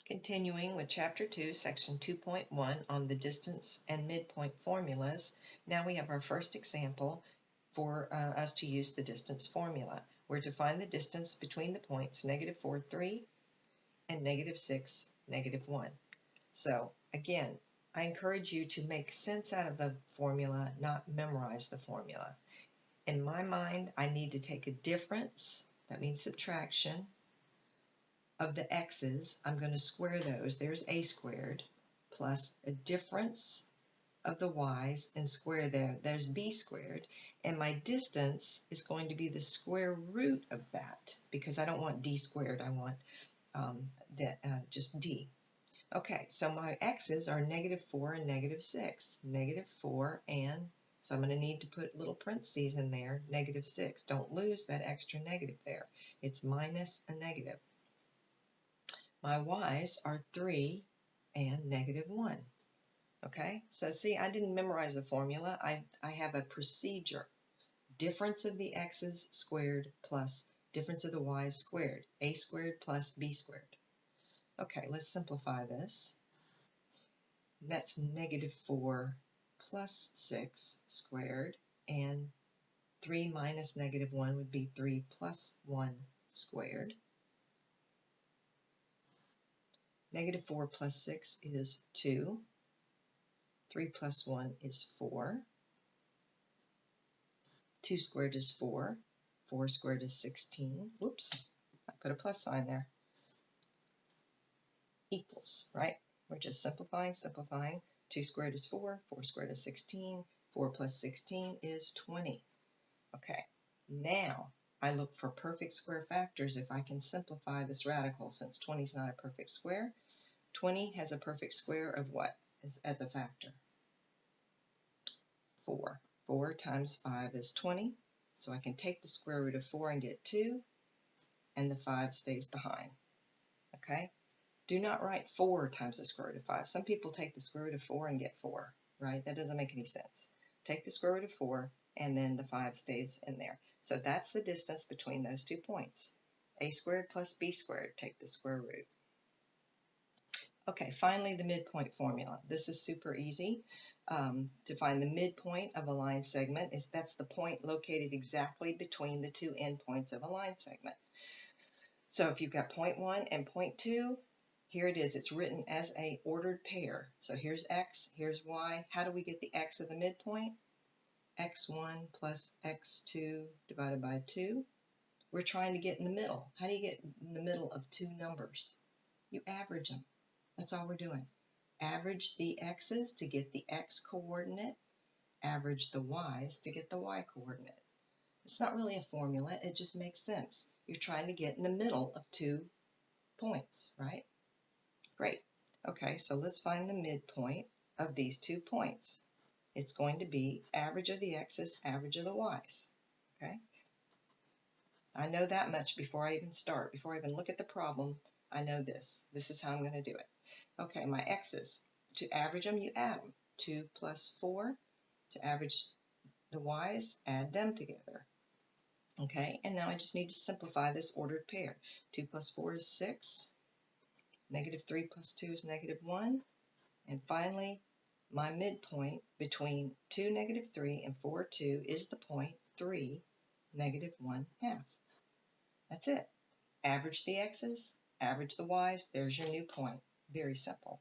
Continuing with Chapter 2, Section 2.1 on the distance and midpoint formulas, now we have our first example for us to use the distance formula. We're to find the distance between the points -4, 3 and -6, -1. So again, I encourage you to make sense out of the formula, not memorize the formula. In my mind, I need to take a difference, that means subtraction, of the x's. I'm going to square those. There's a squared, plus a difference of the y's and square there. There's b squared. And my distance is going to be the square root of that, because I don't want d squared. I want just d. Okay, so my x's are -4 and -6. -4 and, so I'm going to need to put little parentheses in there, -6. Don't lose that extra negative there. It's minus a negative. My y's are 3 and -1. Okay, so see, I didn't memorize the formula. I have a procedure. Difference of the x's squared plus difference of the y's squared. A squared plus b squared. Okay, let's simplify this. That's -4 plus 6 squared, and 3 minus -1 would be 3 plus 1 squared. -4 plus 6 is 2. 3 plus 1 is 4. 2 squared is 4. 4 squared is 16. Whoops, I put a plus sign there. Equals, right? We're just simplifying. 2 squared is 4. 4 squared is 16. 4 plus 16 is 20. Okay, now I look for perfect square factors if I can simplify this radical, since 20 is not a perfect square. 20 has a perfect square of what as a factor? 4. 4 times 5 is 20. So I can take the square root of 4 and get 2, and the 5 stays behind. Okay? Do not write 4 times the square root of 5. Some people take the square root of 4 and get 4, right? That doesn't make any sense. Take the square root of 4, and then the 5 stays in there. So that's the distance between those 2 points. A squared plus b squared, take the square root. Okay, finally the midpoint formula. This is super easy. To find the midpoint of a line segment, that's the point located exactly between the 2 endpoints of a line segment. So if you've got point 1 and point 2, here it is. It's written as a ordered pair. So here's x, here's y. How do we get the x of the midpoint? x1 plus x2 divided by 2. We're trying to get in the middle. How do you get in the middle of 2 numbers? You average them. That's all we're doing. Average the x's to get the x coordinate. Average the y's to get the y coordinate. It's not really a formula. It just makes sense. You're trying to get in the middle of 2 points, right? Great. Okay, so let's find the midpoint of these 2 points. It's going to be average of the x's, average of the y's. Okay? I know that much before I even start. Before I even look at the problem, I know this. This is how I'm going to do it. Okay, my x's. To average them, you add them. 2 plus 4. To average the y's, add them together. Okay, and now I just need to simplify this ordered pair. 2 plus 4 is 6. -3 plus 2 is -1. And finally, my midpoint between 2, -3 and 4, 2 is the point 3, -1/2. That's it. Average the x's, average the y's. There's your new point. Very simple.